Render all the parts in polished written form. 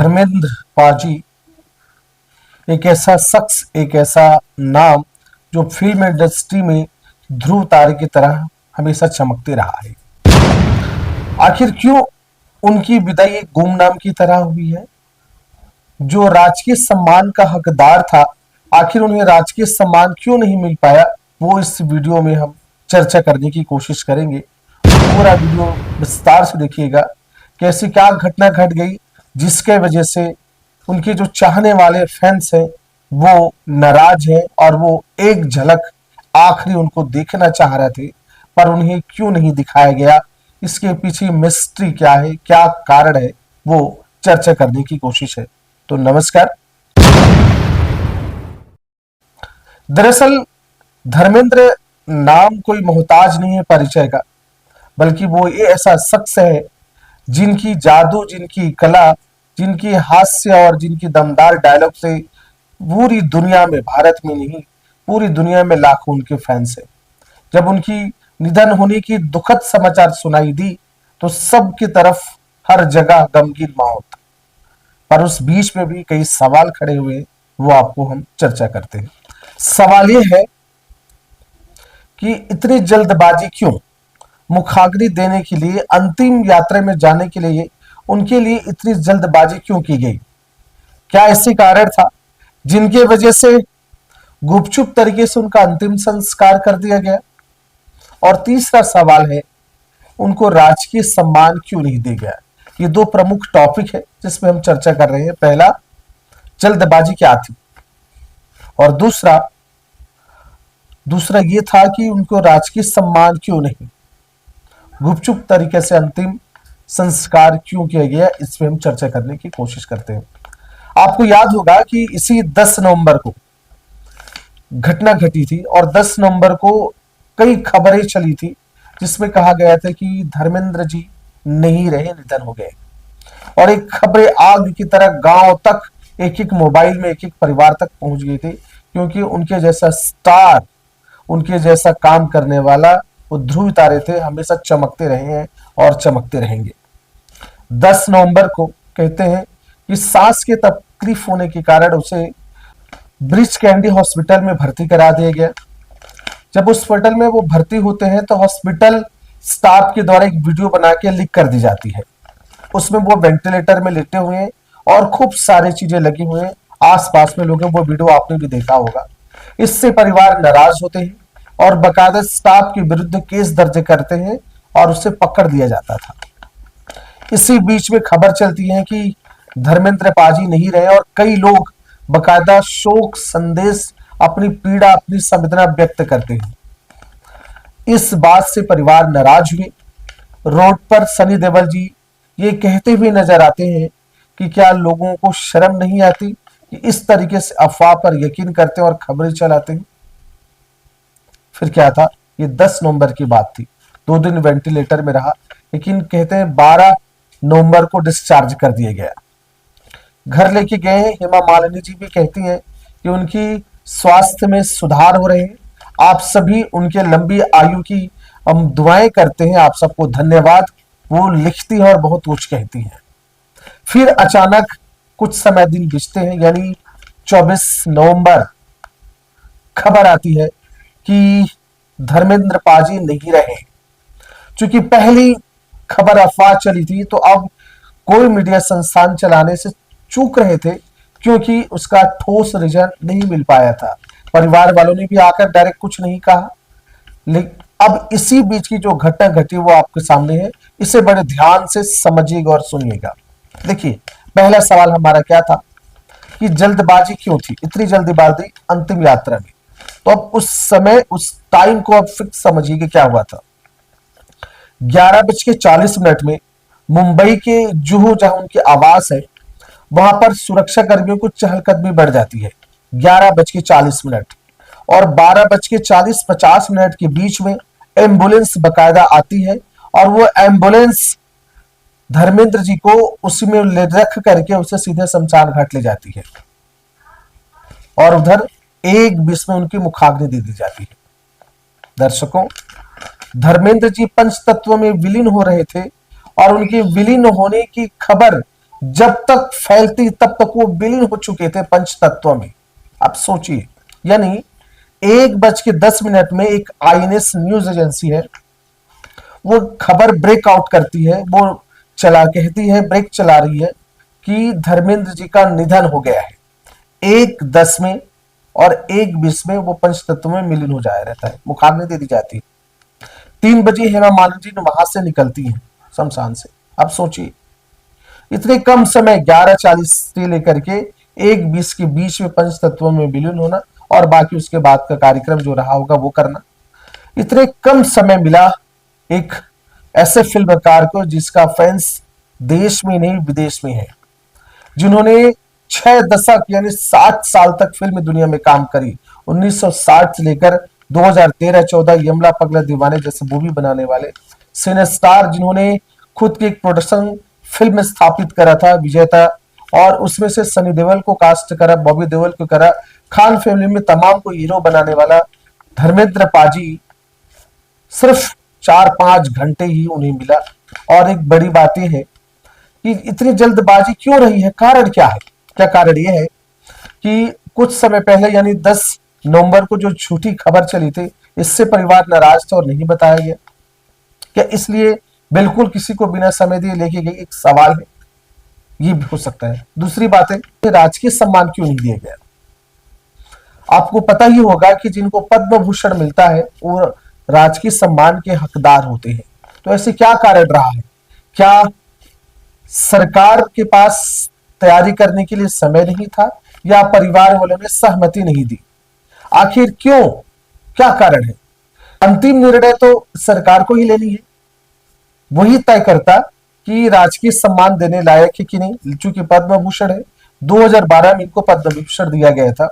धर्मेंद्र पाजी एक ऐसा शख्स, एक ऐसा नाम जो फिल्म इंडस्ट्री में ध्रुव तारे की तरह हमेशा चमकते रहा है। आखिर क्यों उनकी विदाई एक गुमनाम की तरह हुई है? जो राजकीय सम्मान का हकदार था, आखिर उन्हें राजकीय सम्मान क्यों नहीं मिल पाया, वो इस वीडियो में हम चर्चा करने की कोशिश करेंगे। पूरा वीडियो विस्तार से देखिएगा कि ऐसी क्या घटना घट गई जिसके वजह से उनके जो चाहने वाले फैंस हैं वो नाराज हैं और वो एक झलक आखिरी उनको देखना चाह रहे थे, पर उन्हें क्यों नहीं दिखाया गया। इसके पीछे मिस्ट्री क्या है, क्या कारण है, वो चर्चा करने की कोशिश है। तो नमस्कार। दरअसल धर्मेंद्र नाम कोई मोहताज नहीं है परिचय का, बल्कि वो ये ऐसा शख्स है जिनकी जादू, जिनकी कला, जिनकी हास्य और जिनकी दमदार डायलॉग से पूरी दुनिया में, भारत में नहीं पूरी दुनिया में लाखों उनके फैंस हैं। जब उनकी निधन होने की दुखद समाचार सुनाई दी तो सबकी तरफ हर जगह गमगीन माहौल था, पर उस बीच में भी कई सवाल खड़े हुए, वो आपको हम चर्चा करते हैं। सवाल ये है कि इतनी जल्दबाजी क्यों? मुखाग्नि देने के लिए, अंतिम यात्रा में जाने के लिए उनके लिए इतनी जल्दबाजी क्यों की गई? क्या ऐसी कारण था जिनके वजह से गुपचुप तरीके से उनका अंतिम संस्कार कर दिया गया? और तीसरा सवाल है, उनको राजकीय सम्मान क्यों नहीं दिया गया? ये दो प्रमुख टॉपिक है जिसमें हम चर्चा कर रहे हैं। पहला, जल्दबाजी क्या थी, और दूसरा ये था कि उनको राजकीय सम्मान क्यों नहीं, गुपचुप तरीके से अंतिम संस्कार क्यों किया गया, इस पे हम चर्चा करने की कोशिश करते हैं। आपको याद होगा कि इसी 10 नवंबर को घटना घटी थी और 10 नवंबर को कई खबरें चली थी जिसमें कहा गया था कि धर्मेंद्र जी नहीं रहे, निधन हो गए। और एक खबरें आग की तरह गांव तक, एक एक मोबाइल में, एक एक परिवार तक पहुंच गई थी, क्योंकि उनके जैसा स्टार, उनके जैसा काम करने वाला वो ध्रुव तारे थे, हमेशा चमकते रहे हैं और चमकते रहेंगे। 10 नवंबर को कहते हैं कि सांस की तकलीफ होने के कारण उसे ब्रिज कैंडी हॉस्पिटल में भर्ती करा दिया गया। जब उस हॉस्पिटल में वो भर्ती होते हैं तो हॉस्पिटल स्टाफ के द्वारा एक वीडियो बना के लीक कर दी जाती है। उसमें वो वेंटिलेटर में लेटे हुए हैं और खूब सारी चीजें लगी हुई हैं, आसपास में लोग हैं, वो वीडियो आपने भी देखा होगा। इससे परिवार नाराज होते हैं और बकायदा स्टाफ के विरुद्ध केस दर्ज करते हैं और उसे पकड़ लिया जाता था। इसी बीच में खबर चलती है कि धर्मेंद्र पाजी नहीं रहे और कई लोग बकायदा शोक संदेश, अपनी पीड़ा, अपनी संवेदना व्यक्त करते हैं। इस बात से परिवार नाराज हुए। रोड पर सनी देओल जी ये कहते हुए नजर आते हैं कि क्या लोगों को शर्म नहीं आती कि इस तरीके से अफवाह पर यकीन करते हैं और खबरें चलाते हैं। फिर क्या था, ये 10 नवंबर की बात थी। 2 दिन वेंटिलेटर में रहा, लेकिन कहते हैं 12 नवंबर को डिस्चार्ज कर दिया गया। घर लेके गए हैं। हेमा मालिनी जी भी कहती हैं कि उनकी स्वास्थ्य में सुधार हो रहे हैं। आप सभी उनके लंबी आयु की हम दुआएं करते हैं, आप सबको धन्यवाद, वो लिखती है और बहुत कुछ कहती हैं। फिर अचानक कुछ समय दिन बीतते हैं, यानी 24 नवंबर खबर आती है कि धर्मेंद्र पाजी नहीं रहे। चूंकि पहली खबर अफवाह चली थी तो अब कोई मीडिया संस्थान चलाने से चूक रहे थे, क्योंकि उसका ठोस रीजन नहीं मिल पाया था। परिवार वालों ने भी आकर डायरेक्ट कुछ नहीं कहा। लेकिन अब इसी बीच की जो घटना घटी वो आपके सामने है, इसे बड़े ध्यान से समझिएगा और सुनिएगा। देखिए, पहला सवाल हमारा क्या था कि जल्दबाजी क्यों थी, इतनी जल्दबाजी अंतिम यात्रा में। तो अब उस समय, उस टाइम को अब फिक्स समझिए कि क्या हुआ था। 11:40 में मुंबई के जुहू, जहां उनकी आवास है, वहां पर सुरक्षा कर्मियों को चहलकदमी बढ़ जाती है। 11:40 और 12:40-50 के बीच में एम्बुलेंस बकायदा आती है और वो एम्बुलेंस धर्मेंद्र जी को उसी में ले रख करके उसे सीधे शमशान घाट ले जाती है और उधर 1:20 में उनकी मुखाग्नि दे दी जाती है। दर्शकों, धर्मेंद्र जी पंच तत्व में विलीन हो रहे थे और उनके विलीन होने की खबर जब तक फैलती तब तक वो विलीन हो चुके थे पंच तत्व में। आप सोचिए, यानी 1:10 में एक आईएनएस न्यूज एजेंसी है, वो खबर ब्रेक आउट करती है, वो चला कहती है, ब्रेक चला रही है कि धर्मेंद्र जी का निधन हो गया है। 1:10 में और 1:20 में वो पंच तत्व में विलीन हो जाया रहता है, मुखाग्नि दे दी जाती है। 3 बजे हेमा मालिनी जी वहां से निकलती हैं शमशान से। अब सोचिए, इतने कम समय 11:40 से लेकर के 1:20 के बीच में पंच तत्वों में विलीन होना और बाकी उसके बाद का कार्यक्रम जो रहा होगा वो करना। इतने कम समय मिला एक ऐसे फिल्मकार को जिसका फैंस देश में नहीं विदेश में है, जिन्होंने 6 दशक यानी 60 साल तक फिल्म दुनिया में काम करी। 1960 से लेकर 2013-14 यमला पगला दीवाने जैसे मूवी बनाने वाले सिने स्टार, जिन्होंने खुद की एक प्रोडक्शन फिल्म स्थापित करा था विजेता, और उसमें से सनी देओल को कास्ट करा, बॉबी देओल को करा, खान फैमिली में तमाम को हीरो बनाने वाला धर्मेंद्र पाजी सिर्फ 4-5 घंटे ही उन्हें मिला। और एक बड़ी बात यह है कि इतनी जल्दबाजी क्यों रही है, कारण क्या है? क्या कारण यह है कि कुछ समय पहले यानी 10 नवंबर को जो झूठी खबर चली थी, इससे परिवार नाराज था और नहीं बताया गया। क्या इसलिए बिल्कुल किसी को बिना समय दिए लेके गई? एक सवाल है, ये भी हो सकता है। दूसरी बात है, राजकीय सम्मान क्यों नहीं दिया गया? आपको पता ही होगा कि जिनको पद्म भूषण मिलता है वो राजकीय सम्मान के हकदार होते हैं। तो ऐसे क्या कारण रहा है? क्या सरकार के पास तैयारी करने के लिए समय नहीं था, या परिवार वालों ने सहमति नहीं दी? आखिर क्यों, क्या कारण है? अंतिम निर्णय तो सरकार को ही लेनी है, वही तय करता कि राजकीय सम्मान देने लायक है कि नहीं। चूंकि पद्म भूषण है, 2012 में इनको पद्म भूषण दिया गया था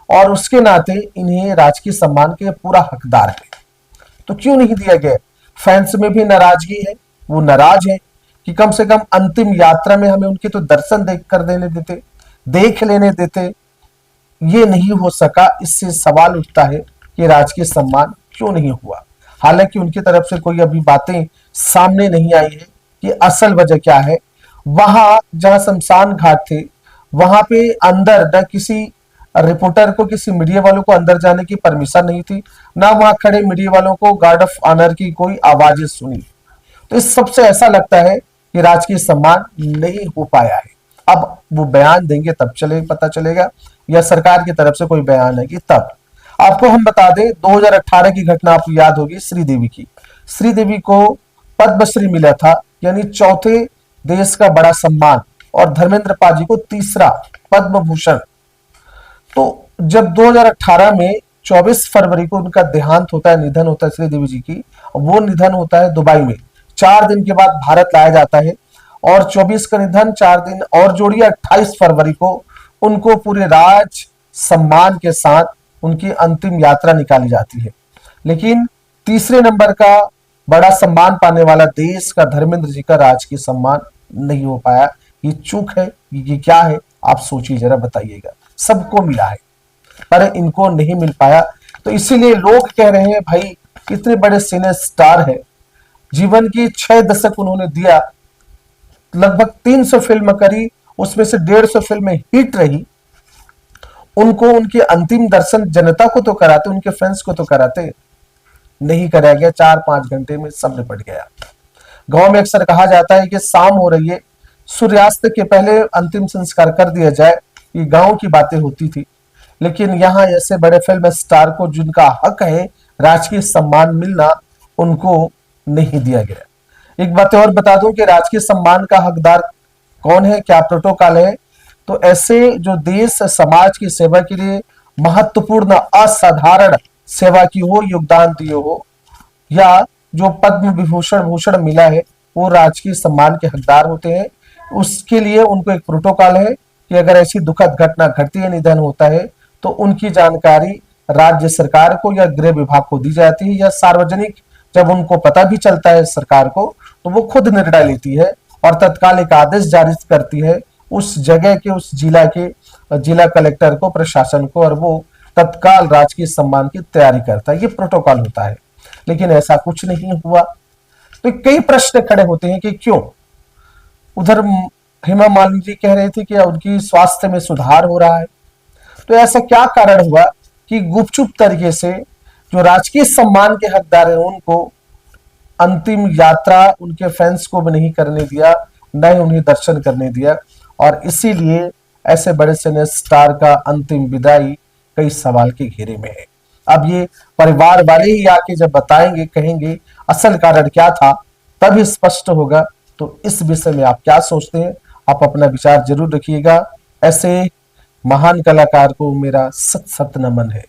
और उसके नाते इन्हें राजकीय सम्मान के पूरा हकदार है। तो क्यों नहीं दिया गया? फैंस में भी नाराजगी है, वो नाराज है कि कम से कम अंतिम यात्रा में हमें उनके तो दर्शन देख कर देने देते, देख लेने देते। ये नहीं हो सका। इससे सवाल उठता है कि राजकीय सम्मान क्यों नहीं हुआ। हालांकि उनकी तरफ से कोई अभी बातें सामने नहीं आई है कि असल वजह क्या है। वहां जहां शमशान घाट थे, वहां पे अंदर न किसी रिपोर्टर को, किसी मीडिया वालों को अंदर जाने की परमिशन नहीं थी, ना वहां खड़े मीडिया वालों को गार्ड ऑफ ऑनर की कोई आवाजें सुनी। तो इस सबसे ऐसा लगता है कि राजकीय सम्मान नहीं हो पाया है। अब वो बयान देंगे तब पता चलेगा, या सरकार की तरफ से कोई बयान है कि तब। आपको हम बता दें, 2018 की घटना आपको याद होगी, श्रीदेवी की। श्रीदेवी को पद्मश्री मिला था, यानी चौथे देश का बड़ा सम्मान, और धर्मेंद्र पाजी को तीसरा पद्म भूषण। तो जब 2018 में 24 फरवरी को उनका देहांत होता है, निधन होता है श्रीदेवी जी की, वो निधन होता है दुबई में। 4 दिन के बाद भारत लाया जाता है और 24 का निधन, 4 दिन और जोड़िए 28 फरवरी को उनको पूरे राज सम्मान के साथ उनकी अंतिम यात्रा निकाली जाती है। लेकिन तीसरे नंबर का बड़ा सम्मान पाने वाला देश का धर्मेंद्र जी का राजकीय सम्मान नहीं हो पाया। ये चूक है, ये क्या है? आप सोचिए जरा, बताइएगा। सबको मिला है पर इनको नहीं मिल पाया। तो इसीलिए लोग कह रहे हैं, भाई इतने बड़े सिने स्टार है, जीवन की 6 दशक उन्होंने दिया, लगभग 300 फिल्म करी, उसमें से 150 फिल्में हिट रही। उनको उनके अंतिम दर्शन जनता को तो कराते, उनके फ्रेंड्स को तो कराते, नहीं कराया गया। 4-5 घंटे में सब निपट गया। गांव में अक्सर कहा जाता है कि शाम हो रही है, सूर्यास्त के पहले अंतिम संस्कार कर दिया जाए, ये गांव की बातें होती थी। लेकिन यहाँ ऐसे बड़े फिल्म स्टार को जिनका हक है राजकीय सम्मान मिलना, उनको नहीं दिया गया। एक बात और बता दूं कि राजकीय सम्मान का हकदार कौन है, क्या प्रोटोकॉल है। तो ऐसे जो देश समाज की सेवा के लिए महत्वपूर्ण असाधारण सेवा की हो, योगदान दिए हो, या जो पद्म विभूषण भूषण मिला है, वो राजकीय सम्मान के हकदार होते हैं। उसके लिए उनको एक प्रोटोकॉल है कि अगर ऐसी दुखद घटना घटती है, निधन होता है, तो उनकी जानकारी राज्य सरकार को या गृह विभाग को दी जाती है, या सार्वजनिक जब उनको पता भी चलता है सरकार को, तो वो खुद निर्णय लेती है और तत्काल एक आदेश जारी करती है उस जगह के, उस जिला के जिला कलेक्टर को, प्रशासन को, और वो तत्काल राजकीय सम्मान की तैयारी करता है। ये प्रोटोकॉल होता है। लेकिन ऐसा कुछ नहीं हुआ। तो कई प्रश्न खड़े होते हैं कि क्यों। उधर हेमा मालिनी जी कह रहे थे कि उनकी स्वास्थ्य में सुधार हो रहा है। तो ऐसा क्या कारण हुआ कि गुपचुप तरीके से जो राजकीय सम्मान के हकदार हैं उनको अंतिम यात्रा उनके फैंस को भी नहीं करने दिया, न ही उन्हें दर्शन करने दिया, और इसीलिए ऐसे बड़े सिने स्टार का अंतिम विदाई कई सवाल के घेरे में है। अब ये परिवार वाले ही आके जब बताएंगे, कहेंगे असल कारण क्या था, तभी स्पष्ट होगा। तो इस विषय में आप क्या सोचते हैं? आप अपना विचार जरूर रखिएगा। ऐसे महान कलाकार को मेरा सत सत नमन है।